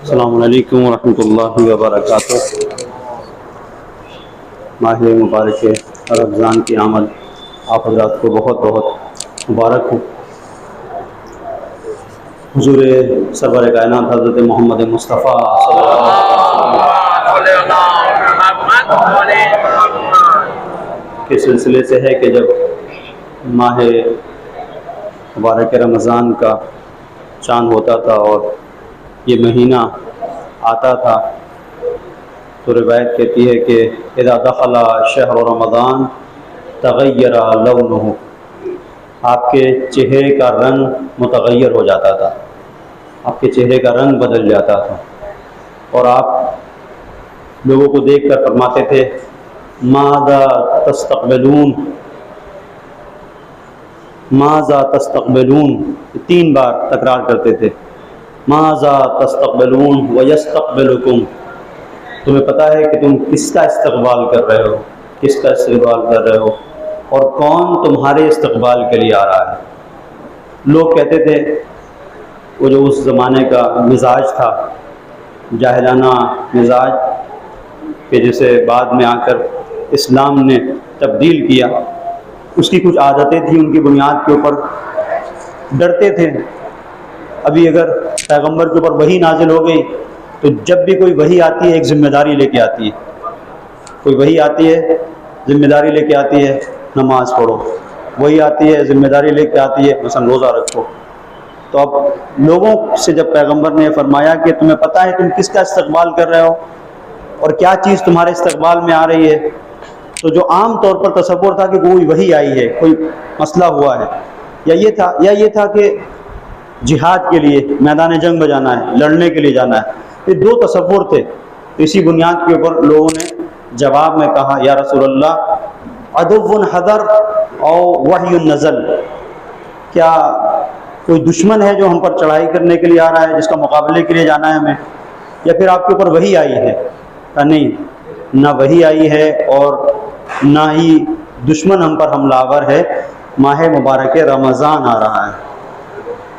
السلام علیکم ورحمۃ اللہ وبرکاتہ۔ ماہ مبارک رمضان کی آمد آپ حضرات کو بہت بہت مبارک ہو۔ حضور سرور کائنات حضرت محمد مصطفیٰ صلی اللہ علیہ وسلم کے سلسلے سے ہے کہ جب ماہ مبارک رمضان کا چاند ہوتا تھا اور یہ مہینہ آتا تھا تو روایت کہتی ہے کہ اذا دخل شہر رمضان تغیر لونہ، آپ کے چہرے کا رنگ متغیر ہو جاتا تھا، آپ کے چہرے کا رنگ بدل جاتا تھا، اور آپ لوگوں کو دیکھ کر فرماتے تھے ماذا تستقبلون، ماذا تستقبلون، 3 بار تکرار کرتے تھے، ماذا تستقبلون ویستقبلکم، تمہیں پتہ ہے کہ تم کس کا استقبال کر رہے ہو، کس کا استقبال کر رہے ہو اور کون تمہارے استقبال کے لیے آ رہا ہے۔ لوگ کہتے تھے، وہ جو اس زمانے کا مزاج تھا، جاہلانہ مزاج کہ جسے بعد میں آ کر اسلام نے تبدیل کیا، اس کی کچھ عادتیں تھیں، ان کی بنیاد کے اوپر ڈرتے تھے۔ ابھی اگر پیغمبر کے اوپر وحی نازل ہو گئی تو جب بھی کوئی وحی آتی ہے ایک ذمہ داری لے کے آتی ہے، کوئی وحی آتی ہے ذمہ داری لے کے آتی ہے نماز پڑھو، وہی آتی ہے ذمہ داری لے کے آتی ہے مثلا روزہ رکھو۔ تو اب لوگوں سے جب پیغمبر نے فرمایا کہ تمہیں پتہ ہے تم کس کا استقبال کر رہے ہو اور کیا چیز تمہارے استقبال میں آ رہی ہے، تو جو عام طور پر تصور تھا کہ کوئی وحی آئی ہے، کوئی مسئلہ ہوا ہے، یا یہ تھا کہ جہاد کے لیے میدان جنگ میں جانا ہے، لڑنے کے لیے جانا ہے، یہ 2 تصور تھے۔ اسی بنیاد کے اوپر لوگوں نے جواب میں کہا یا رسول اللہ عدو حضر او وحی نزل، کیا کوئی دشمن ہے جو ہم پر چڑھائی کرنے کے لیے آ رہا ہے، جس کا مقابلے کے لیے جانا ہے ہمیں، یا پھر آپ کے اوپر وحی آئی ہے؟ کہا نہیں، نہ وحی آئی ہے اور نہ ہی دشمن ہم پر حملہ آور ہے، ماہ مبارک رمضان آ رہا ہے۔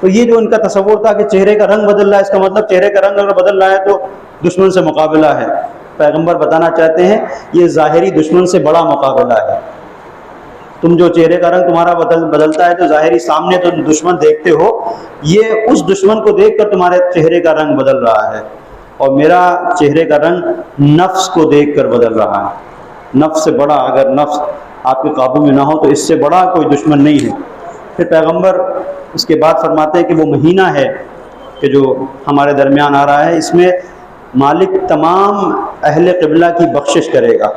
تو یہ جو ان کا تصور تھا کہ چہرے کا رنگ بدل رہا ہے، اس کا مطلب چہرے کا رنگ اگر بدل رہا ہے تو دشمن سے مقابلہ ہے۔ پیغمبر بتانا چاہتے ہیں یہ ظاہری دشمن سے بڑا مقابلہ ہے۔ تم جو چہرے کا رنگ تمہارا بدلتا ہے تو ظاہری سامنے تو دشمن دیکھتے ہو، یہ اس دشمن کو دیکھ کر تمہارے چہرے کا رنگ بدل رہا ہے، اور میرا چہرے کا رنگ نفس کو دیکھ کر بدل رہا ہے۔ نفس سے بڑا، اگر نفس آپ کے قابو میں نہ ہو تو اس سے بڑا کوئی دشمن نہیں ہے۔ پھر پیغمبر اس کے بعد فرماتے ہیں کہ وہ مہینہ ہے کہ جو ہمارے درمیان آ رہا ہے، اس میں مالک تمام اہل قبلہ کی بخشش کرے گا۔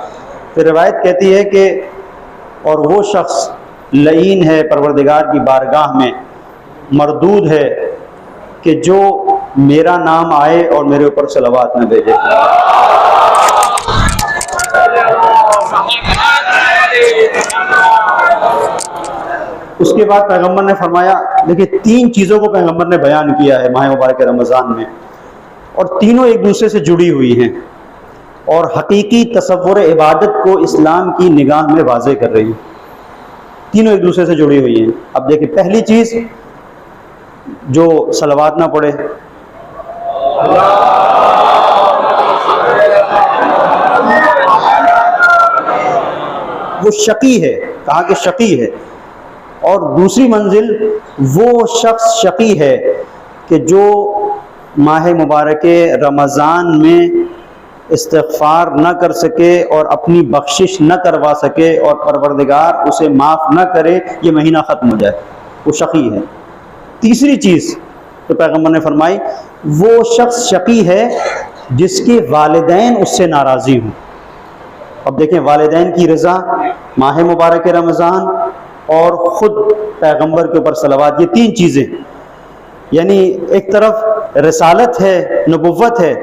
پھر روایت کہتی ہے کہ اور وہ شخص لعین ہے پروردگار کی بارگاہ میں، مردود ہے کہ جو میرا نام آئے اور میرے اوپر صلوات نہ بھیجے۔ اس کے بعد پیغمبر نے فرمایا، دیکھیں 3 چیزوں کو پیغمبر نے بیان کیا ہے ماہ مبارک رمضان میں، اور تینوں ایک دوسرے سے جڑی ہوئی ہیں اور حقیقی تصور عبادت کو اسلام کی نگاہ میں واضح کر رہی ہیں، تینوں ایک دوسرے سے جڑی ہوئی ہیں۔ اب دیکھیں، پہلی چیز جو صلوات نہ پڑھے، وہ شقی ہے، کہا کہ شقی ہے۔ اور دوسری منزل، وہ شخص شقی ہے کہ جو ماہ مبارک رمضان میں استغفار نہ کر سکے اور اپنی بخشش نہ کروا سکے اور پروردگار اسے معاف نہ کرے، یہ مہینہ ختم ہو جائے، وہ شقی ہے۔ تیسری چیز تو پیغمبر نے فرمائی، وہ شخص شقی ہے جس کے والدین اس سے ناراضی ہوں۔ اب دیکھیں، والدین کی رضا، ماہ مبارک رمضان اور خود پیغمبر کے اوپر صلوات، یہ 3 چیزیں، یعنی ایک طرف رسالت ہے، نبوت ہے،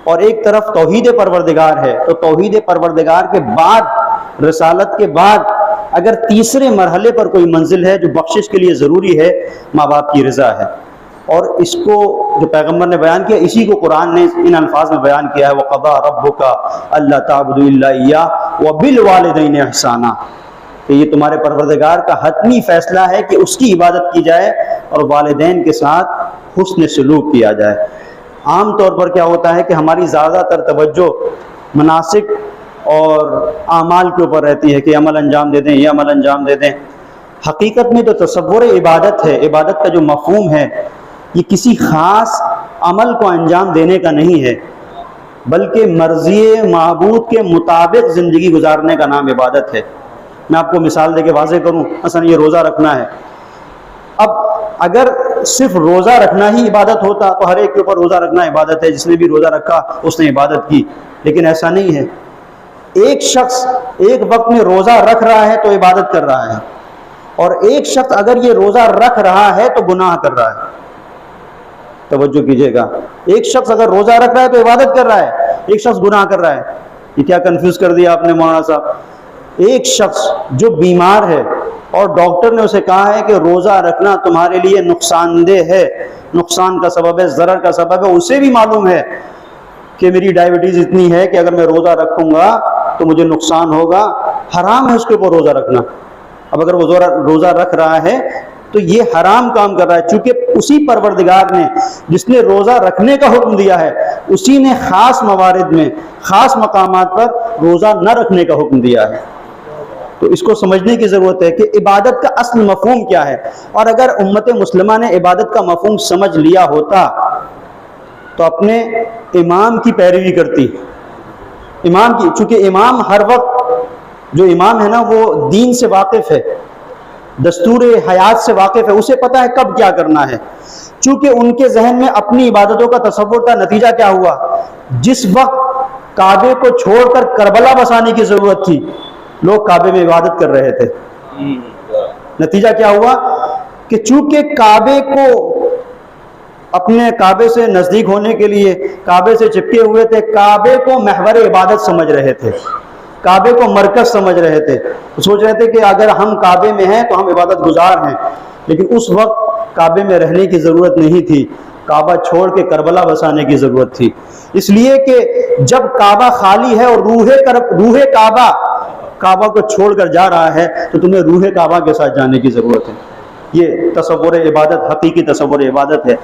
اور ایک طرف توحید پروردگار ہے۔ تو توحید پروردگار کے بعد، رسالت کے بعد اگر تیسرے مرحلے پر کوئی منزل ہے جو بخشش کے لیے ضروری ہے، ماں باپ کی رضا ہے۔ اور اس کو جو پیغمبر نے بیان کیا، اسی کو قرآن نے ان الفاظ میں بیان کیا ہے، وَقَضَىٰ رَبُّكَ أَلَّا تَعْبُدُوا إِلَّا إِيَّاهُ وَبِالْوَالِدَيْنِ إِحْسَانًا، کہ یہ تمہارے پروردگار کا حتمی فیصلہ ہے کہ اس کی عبادت کی جائے اور والدین کے ساتھ حسن سلوک کیا جائے۔ عام طور پر کیا ہوتا ہے کہ ہماری زیادہ تر توجہ مناسک اور اعمال کے اوپر رہتی ہے کہ عمل انجام دے دیں، یہ عمل انجام دے دیں۔ حقیقت میں تو تصور عبادت ہے، عبادت کا جو مفہوم ہے یہ کسی خاص عمل کو انجام دینے کا نہیں ہے، بلکہ مرضی معبود کے مطابق زندگی گزارنے کا نام عبادت ہے۔ میں آپ کو مثال دے کے واضح کروں، مثلا یہ روزہ رکھنا ہے۔ اب اگر صرف روزہ رکھنا ہی عبادت ہوتا تو ہر ایک کے اوپر روزہ رکھنا عبادت ہے، جس نے بھی روزہ رکھا اس نے عبادت کی، لیکن ایسا نہیں ہے۔ ایک شخص ایک وقت میں روزہ رکھ رہا ہے تو عبادت کر رہا ہے، اور ایک شخص اگر یہ روزہ رکھ رہا ہے تو گناہ کر رہا ہے۔ توجہ کیجئے گا، ایک شخص اگر روزہ رکھ رہا ہے تو عبادت کر رہا ہے، ایک شخص گناہ کر رہا ہے۔ یہ کیا کنفیوز کر دیا آپ نے مولانا صاحب؟ ایک شخص جو بیمار ہے اور ڈاکٹر نے اسے کہا ہے کہ روزہ رکھنا تمہارے لیے نقصان دہ ہے، نقصان کا سبب ہے، ضرر کا سبب ہے، اسے بھی معلوم ہے کہ میری ڈائبٹیز اتنی ہے کہ اگر میں روزہ رکھوں گا تو مجھے نقصان ہوگا، حرام ہے اس کے اوپر روزہ رکھنا۔ اب اگر وہ روزہ رکھ رہا ہے تو یہ حرام کام کر رہا ہے، چونکہ اسی پروردگار نے جس نے روزہ رکھنے کا حکم دیا ہے اسی نے خاص موارد میں خاص مقامات پر روزہ نہ رکھنے کا حکم دیا ہے۔ تو اس کو سمجھنے کی ضرورت ہے کہ عبادت کا اصل مفہوم کیا ہے، اور اگر امت مسلمہ نے عبادت کا مفہوم سمجھ لیا ہوتا تو اپنے امام کی پیروی کرتی، امام کی، چونکہ امام ہر وقت، جو امام ہے نا وہ دین سے واقف ہے، دستور حیات سے واقف ہے، اسے پتہ ہے کب کیا کرنا ہے۔ چونکہ ان کے ذہن میں اپنی عبادتوں کا تصور تھا، نتیجہ کیا ہوا؟ جس وقت کعبے کو چھوڑ کر کربلا بسانے کی ضرورت تھی لوگ کعبے میں عبادت کر رہے تھے۔ نتیجہ کیا ہوا کہ چونکہ کعبے کو اپنے کعبے سے نزدیک ہونے کے لیے کعبے سے چپکے ہوئے تھے، کعبے کو محور عبادت سمجھ رہے تھے، کعبے کو مرکز سمجھ رہے تھے، سوچ رہے تھے کہ اگر ہم کعبے میں ہیں تو ہم عبادت گزار ہیں، لیکن اس وقت کعبے میں رہنے کی ضرورت نہیں تھی، کعبہ چھوڑ کے کربلا بسانے کی ضرورت تھی۔ اس لیے کہ جب کعبہ خالی ہے اور روح کعبہ کو چھوڑ کر جا رہا ہے تو تمہیں روح کعبہ کے ساتھ جانے کی ضرورت ہے۔ یہ تصور عبادت، حقیقی تصور عبادت ہے۔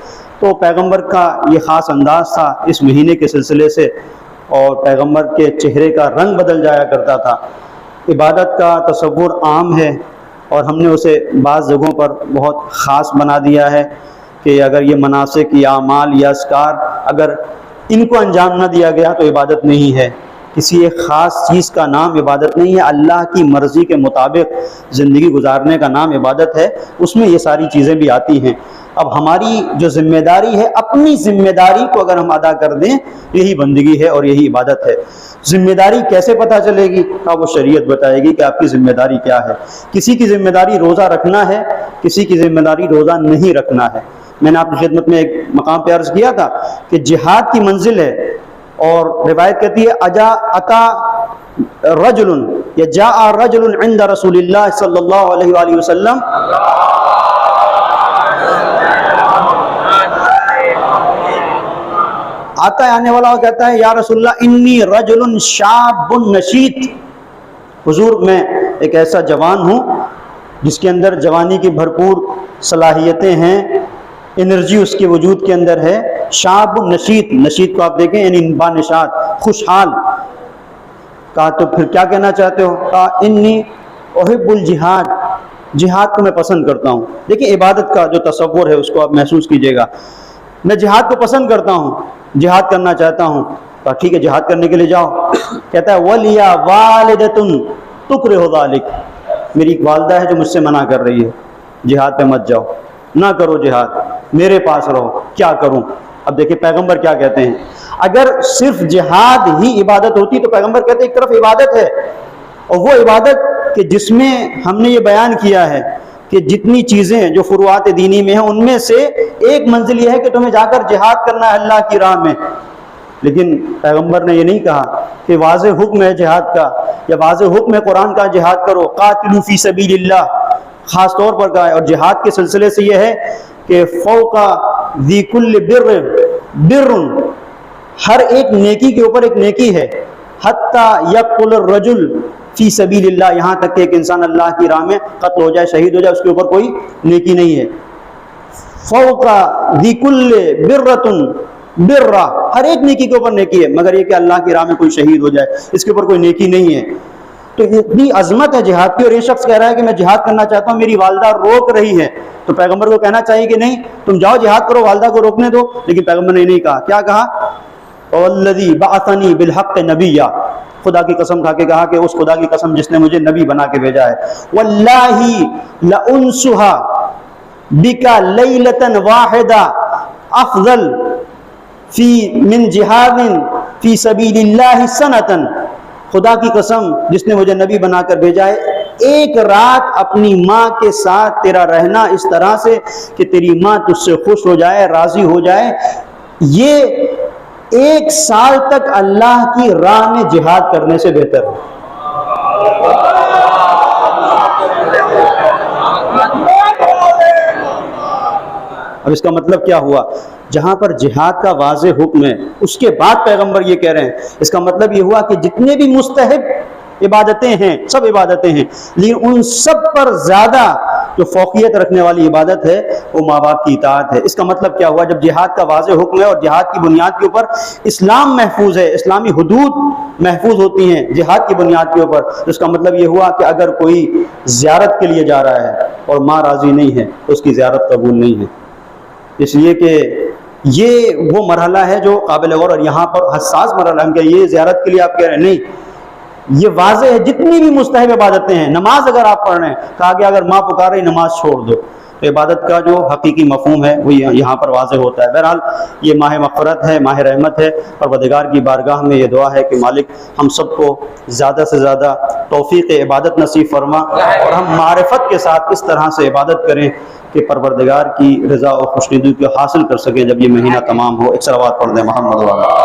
تو پیغمبر کا یہ خاص انداز تھا اس مہینے کے سلسلے سے، اور پیغمبر کے چہرے کا رنگ بدل جایا کرتا تھا۔ عبادت کا تصور عام ہے اور ہم نے اسے بعض جگہوں پر بہت خاص بنا دیا ہے کہ اگر یہ مناسک یا اعمال یا اذکار اگر ان کو انجام نہ دیا گیا تو عبادت نہیں ہے۔ کسی ایک خاص چیز کا نام عبادت نہیں ہے، اللہ کی مرضی کے مطابق زندگی گزارنے کا نام عبادت ہے، اس میں یہ ساری چیزیں بھی آتی ہیں۔ اب ہماری جو ذمہ داری ہے، اپنی ذمہ داری کو اگر ہم ادا کر دیں یہی بندگی ہے اور یہی عبادت ہے۔ ذمہ داری کیسے پتہ چلے گی؟ وہ شریعت بتائے گی کہ آپ کی ذمہ داری کیا ہے۔ کسی کی ذمہ داری روزہ رکھنا ہے، کسی کی ذمہ داری روزہ نہیں رکھنا ہے۔ میں نے آپ کی خدمت میں ایک مقام پہ عرض کیا تھا کہ جہاد کی منزل ہے، اور روایت کہتی ہے اتا رجل یا جاء رجل عند رسول اللہ صلی اللہ علیہ وآلہ وسلم، آتا ہے آنے والا کہتا ہے یا رسول اللہ انی رجل شاب نشیط، حضور میں ایک ایسا جوان ہوں جس کے اندر جوانی کی بھرپور صلاحیتیں ہیں، انرجی اس کے وجود کے اندر ہے۔ شاب نشیط، نشیط کو آپ دیکھیں یعنی بانشاد، خوشحال۔ کہا تو پھر کیا کہنا چاہتے ہو؟ کہا انی احب الجہاد، جہاد کو میں پسند کرتا ہوں۔ دیکھیں عبادت کا جو تصور ہے اس کو آپ محسوس کیجئے گا۔ میں جہاد کو پسند کرتا ہوں، جہاد کرنا چاہتا ہوں۔ کہا ٹھیک ہے جہاد کرنے کے لیے جاؤ۔ کہتا ہے وَلِيَا وَالِدَةٌ تُكْرِهُ ذَلِكَ، میری ایک والدہ ہے جو مجھ سے منع کر رہی ہے جہاد پہ مت جاؤ، نہ کرو جہاد، میرے پاس رہو، کیا کروں؟ اب دیکھیں پیغمبر کیا کہتے ہیں، اگر صرف جہاد ہی عبادت ہوتی تو پیغمبر کہتے ہیں ایک طرف عبادت ہے، اور وہ عبادت کہ جس میں ہم نے یہ بیان کیا ہے کہ جتنی چیزیں جو فروعات دینی میں ہیں ان میں سے ایک منزل یہ ہے کہ تمہیں جا کر جہاد کرنا ہے اللہ کی راہ میں۔ لیکن پیغمبر نے یہ نہیں کہا کہ واضح حکم ہے جہاد کا یا واضح حکم ہے قرآن کا جہاد کرو، قاتلوا فی سبیل اللہ خاص طور پر کہا ہے۔ اور جہاد کے سلسلے سے یہ ہے کہ فوق ذی کل بر، ہر ایک نیکی کے اوپر ایک نیکی ہے، حتی یقتل الرجل فی سبیل اللہ، یہاں تک کہ ایک انسان اللہ کی راہ میں قتل ہو جائے، شہید ہو جائے، اس کے اوپر کوئی نیکی نہیں ہے۔ فوق ذی کل برۃ برا، ہر ایک نیکی کے اوپر نیکی ہے، مگر یہ کہ اللہ کی راہ میں کوئی شہید ہو جائے اس کے اوپر کوئی نیکی نہیں ہے۔ تو اتنی عظمت ہے جہاد کی، اور یہ شخص کہہ رہا ہے کہ میں جہاد کرنا چاہتا ہوں، میری والدہ روک رہی ہے۔ تو پیغمبر کو کہنا چاہیے کہ نہیں تم جاؤ جہاد کرو، والدہ کو روکنے دو، لیکن پیغمبر نے نہیں کہا۔ کیا کہا؟ والذی بعثنی بالحق نبیا، خدا کی قسم کھا کے کہا کہ اس خدا کی قسم جس نے مجھے نبی بنا کے بھیجا ہے، واللہ لانسھا بک لیلۃ واحدہ افضل فی من جہاد فی سبیل اللہ سنۃ، خدا کی قسم جس نے مجھے نبی بنا کر بھیجا ہے، ایک رات اپنی ماں کے ساتھ تیرا رہنا اس طرح سے کہ تیری ماں تجھ سے خوش ہو جائے، راضی ہو جائے، یہ 1 سال تک اللہ کی راہ میں جہاد کرنے سے بہتر ہے۔ اب اس کا مطلب کیا ہوا؟ جہاں پر جہاد کا واضح حکم ہے اس کے بعد پیغمبر یہ کہہ رہے ہیں، اس کا مطلب یہ ہوا کہ جتنے بھی مستحب عبادتیں ہیں سب عبادتیں ہیں، لیکن ان سب پر زیادہ جو فوقیت رکھنے والی عبادت ہے وہ ماں باپ کی اطاعت ہے۔ اس کا مطلب کیا ہوا؟ جب جہاد کا واضح حکم ہے اور جہاد کی بنیاد کے اوپر اسلام محفوظ ہے، اسلامی حدود محفوظ ہوتی ہیں جہاد کی بنیاد کے اوپر، تو اس کا مطلب یہ ہوا کہ اگر کوئی زیارت کے لیے جا رہا ہے اور ماں راضی نہیں ہے تو اس کی زیارت قبول نہیں ہے، اس لیے کہ یہ وہ مرحلہ ہے جو قابل غور، اور یہاں پر حساس مرحلہ ہے کہ یہ زیارت کے لیے آپ کہہ رہے ہیں، نہیں، یہ واضح ہے جتنی بھی مستحب عبادتیں ہیں، نماز اگر آپ پڑھ رہے ہیں، کہا کہ اگر ماں پکار رہی نماز چھوڑ دو، تو عبادت کا جو حقیقی مفہوم ہے وہ یہاں پر واضح ہوتا ہے۔ بہرحال یہ ماہ مغفرت ہے، ماہ رحمت ہے، پروردگار کی بارگاہ میں یہ دعا ہے کہ مالک ہم سب کو زیادہ سے زیادہ توفیق عبادت نصیب فرما، اور ہم معرفت کے ساتھ اس طرح سے عبادت کریں کہ پروردگار کی رضا اور خوشنودی کو حاصل کر سکیں جب یہ مہینہ تمام ہو۔ ایک صلوات پڑھ دیں محمد والا۔